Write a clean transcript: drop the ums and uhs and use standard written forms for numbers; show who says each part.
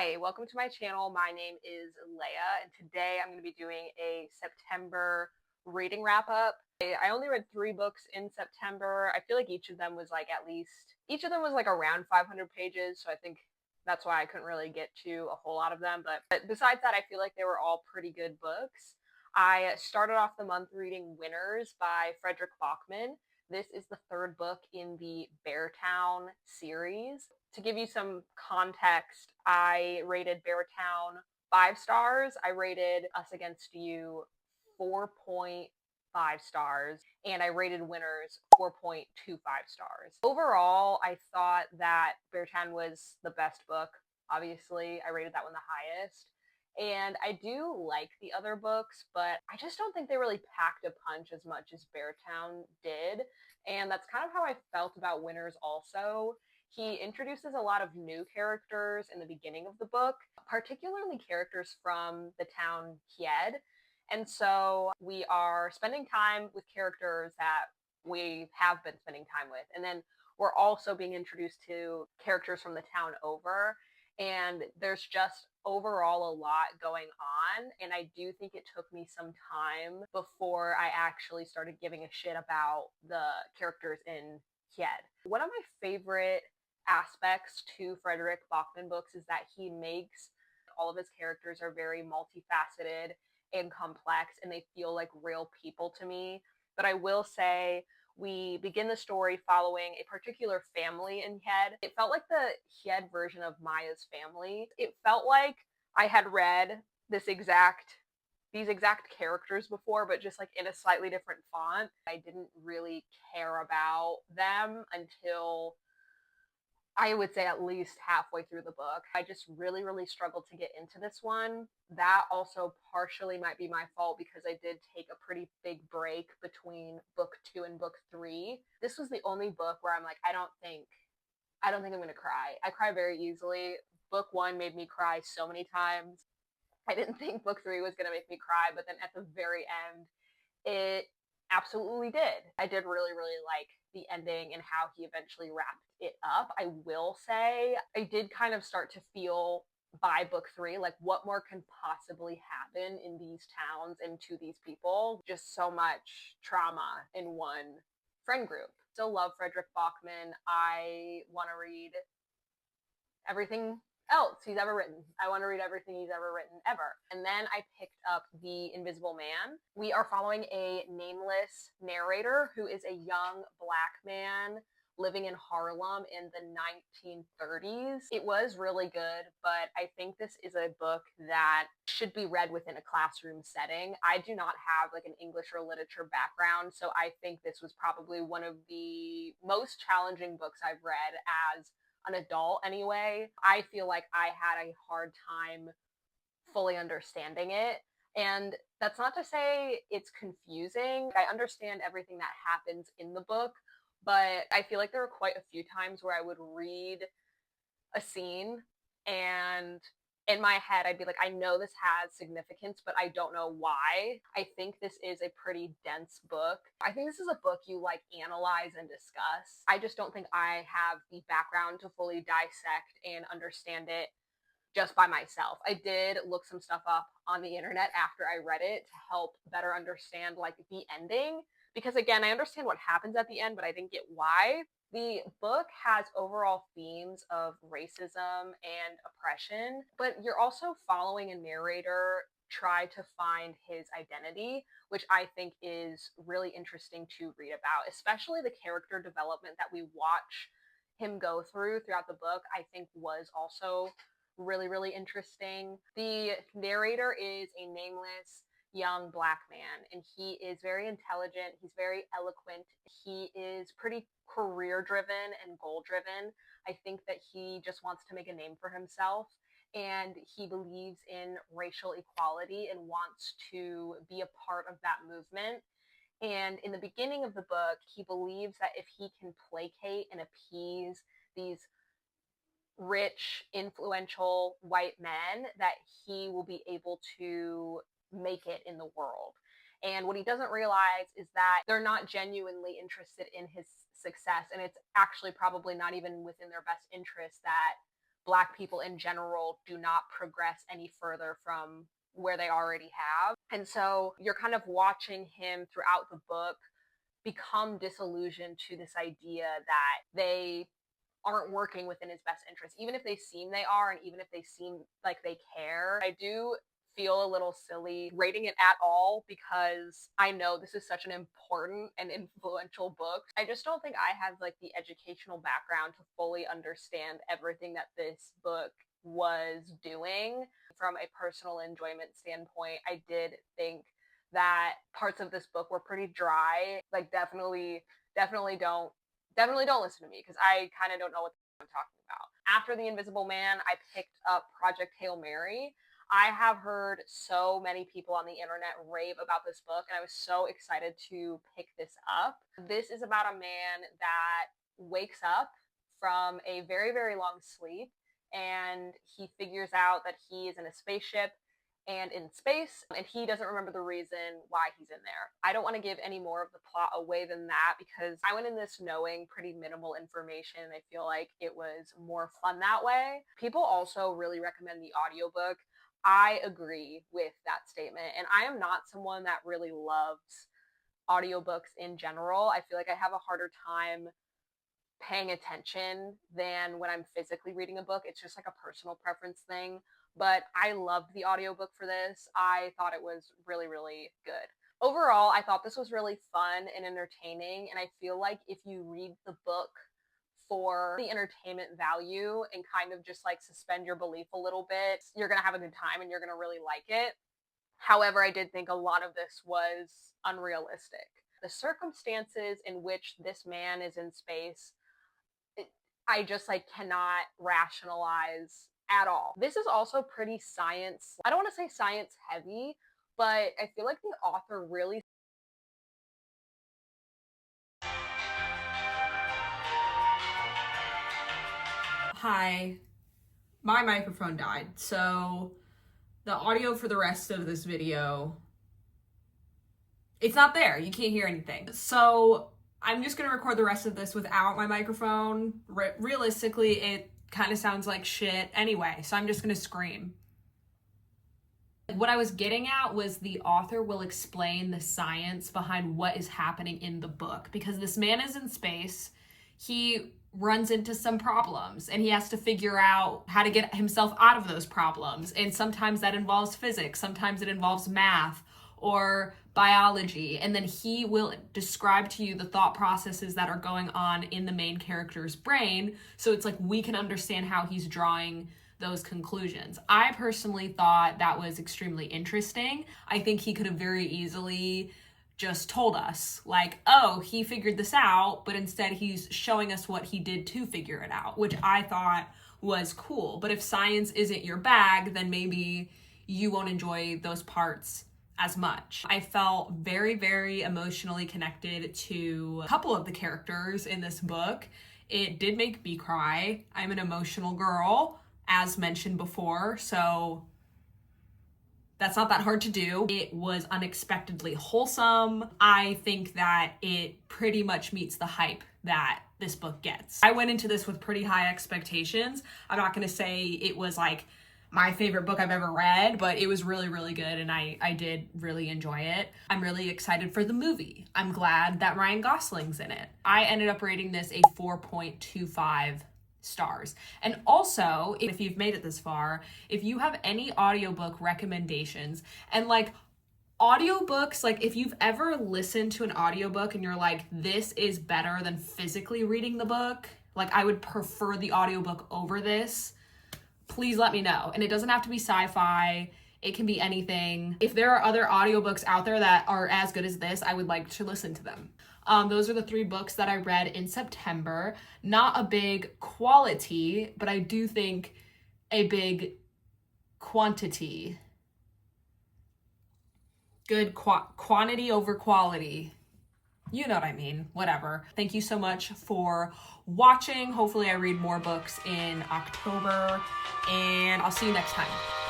Speaker 1: Hi, welcome to my channel. My name is Leia, and today I'm going to be doing a September reading wrap up. I only read 3 books in September. I feel like each of them was like around 500 pages, so I think that's why I couldn't really get to a whole lot of them. But besides that, I feel like they were all pretty good books. I started off the month reading Winners by Fredrik Backman. This is the third book in the Beartown series. To give you some context, I rated Beartown 5 stars. I rated Us Against You 4.5 stars, and I rated Winners 4.25 stars. Overall, I thought that Beartown was the best book. Obviously, I rated that one the highest. And I do like the other books, but I just don't think they really packed a punch as much as Beartown did. And that's kind of how I felt about Winners also. He introduces a lot of new characters in the beginning of the book, particularly characters from the town Hied. And so we are spending time with characters that we have been spending time with. And then we're also being introduced to characters from the town over. And there's just overall a lot going on. And I do think it took me some time before I actually started giving a shit about the characters in Hied. One of my favorite aspects to Fredrik Backman books is that he makes all of his characters are very multifaceted and complex, and they feel like real people to me. But I will say, we begin the story following a particular family in Hied. It felt like the Hied version of Maya's family. It felt like I had read these exact characters before, but just like in a slightly different font. I didn't really care about them until I would say at least halfway through the book. I just really, really struggled to get into this one. That also partially might be my fault because I did take a pretty big break between book 2 and book 3. This was the only book where I'm like, I don't think I'm gonna cry. I cry very easily. Book 1 made me cry so many times. I didn't think book 3 was gonna make me cry, but then at the very end, it absolutely did. I did really, really like the ending and how he eventually wrapped it up. I will say I did kind of start to feel by book 3 like what more can possibly happen in these towns and to these people. Just so much trauma in one friend group. Still love Fredrik Backman. I want to read everything else he's ever written. I want to read everything he's ever written ever. And then I picked up The Invisible Man. We are following a nameless narrator who is a young black man living in Harlem in the 1930s. It was really good, but I think this is a book that should be read within a classroom setting. I do not have like an English or literature background, so I think this was probably one of the most challenging books I've read as an adult anyway. I feel like I had a hard time fully understanding it. And that's not to say it's confusing. I understand everything that happens in the book, but I feel like there were quite a few times where I would read a scene and in my head I'd be like, I know this has significance, but I don't know why. I think this is a pretty dense book. I think this is a book you like analyze and discuss. I just don't think I have the background to fully dissect and understand it just by myself. I did look some stuff up on the internet after I read it to help better understand like the ending, because again, I understand what happens at the end, but I didn't get why. The book has overall themes of racism and oppression, but you're also following a narrator try to find his identity, which I think is really interesting to read about, especially the character development that we watch him go throughout the book, I think was also really, really interesting. The narrator is a nameless young black man, and he is very intelligent. He's very eloquent. He is pretty career driven and goal driven. I think that he just wants to make a name for himself, and he believes in racial equality and wants to be a part of that movement. And in the beginning of the book, he believes that if he can placate and appease these rich, influential white men, that he will be able to make it in the world. And what he doesn't realize is that they're not genuinely interested in his success. And it's actually probably not even within their best interest that Black people in general do not progress any further from where they already have. And so you're kind of watching him throughout the book become disillusioned to this idea that they aren't working within his best interest, even if they seem they are, and even if they seem like they care. I do feel a little silly rating it at all because I know this is such an important and influential book. I just don't think I have like the educational background to fully understand everything that this book was doing. From a personal enjoyment standpoint, I did think that parts of this book were pretty dry. Like definitely don't listen to me because I kind of don't know what I'm talking about. After The Invisible Man, I picked up Project Hail Mary. I have heard so many people on the internet rave about this book, and I was so excited to pick this up. This is about a man that wakes up from a very, very long sleep, and he figures out that he is in a spaceship and in space, and he doesn't remember the reason why he's in there. I don't want to give any more of the plot away than that because I went in this knowing pretty minimal information. I feel like it was more fun that way. People also really recommend the audiobook. I agree with that statement, and I am not someone that really loves audiobooks in general. I feel like I have a harder time paying attention than when I'm physically reading a book. It's just like a personal preference thing. But I loved the audiobook for this. I thought it was really, really good. Overall, I thought this was really fun and entertaining. And I feel like if you read the book for the entertainment value and kind of just like suspend your belief a little bit, you're going to have a good time and you're going to really like it. However, I did think a lot of this was unrealistic. The circumstances in which this man is in space, I just like cannot rationalize at all. This is also pretty science. I don't want to say science heavy, but I feel like the author really.
Speaker 2: Hi, my microphone died, so the audio for the rest of this video, it's not there. You can't hear anything. So I'm just gonna record the rest of this without my microphone. Realistically, it kind of sounds like shit anyway, so I'm just gonna scream. What I was getting at was the author will explain the science behind what is happening in the book, because this man is in space. He runs into some problems and he has to figure out how to get himself out of those problems. And sometimes that involves physics, sometimes it involves math or biology. And then he will describe to you the thought processes that are going on in the main character's brain. So it's like we can understand how he's drawing those conclusions. I personally thought that was extremely interesting. I think he could have very easily just told us, like, oh, he figured this out, but instead he's showing us what he did to figure it out, which I thought was cool. But if science isn't your bag, then maybe you won't enjoy those parts as much. I felt very, very emotionally connected to a couple of the characters in this book. It did make me cry. I'm an emotional girl, as mentioned before, so that's not that hard to do. It was unexpectedly wholesome. I think that it pretty much meets the hype that this book gets. I went into this with pretty high expectations. I'm not gonna say it was like my favorite book I've ever read, but it was really, really good and I did really enjoy it. I'm really excited for the movie. I'm glad that Ryan Gosling's in it. I ended up rating this a 4.25 stars. And also, if you've made it this far, if you have any audiobook recommendations, and like audiobooks, like if you've ever listened to an audiobook and you're like, this is better than physically reading the book, like I would prefer the audiobook over this, please let me know. And it doesn't have to be sci-fi. It can be anything. If there are other audiobooks out there that are as good as this, I would like to listen to them. Those are the 3 books that I read in September. Not a big quality, but I do think a big quantity. Good quantity over quality. You know what I mean, whatever. Thank you so much for watching. Hopefully I read more books in October, and I'll see you next time.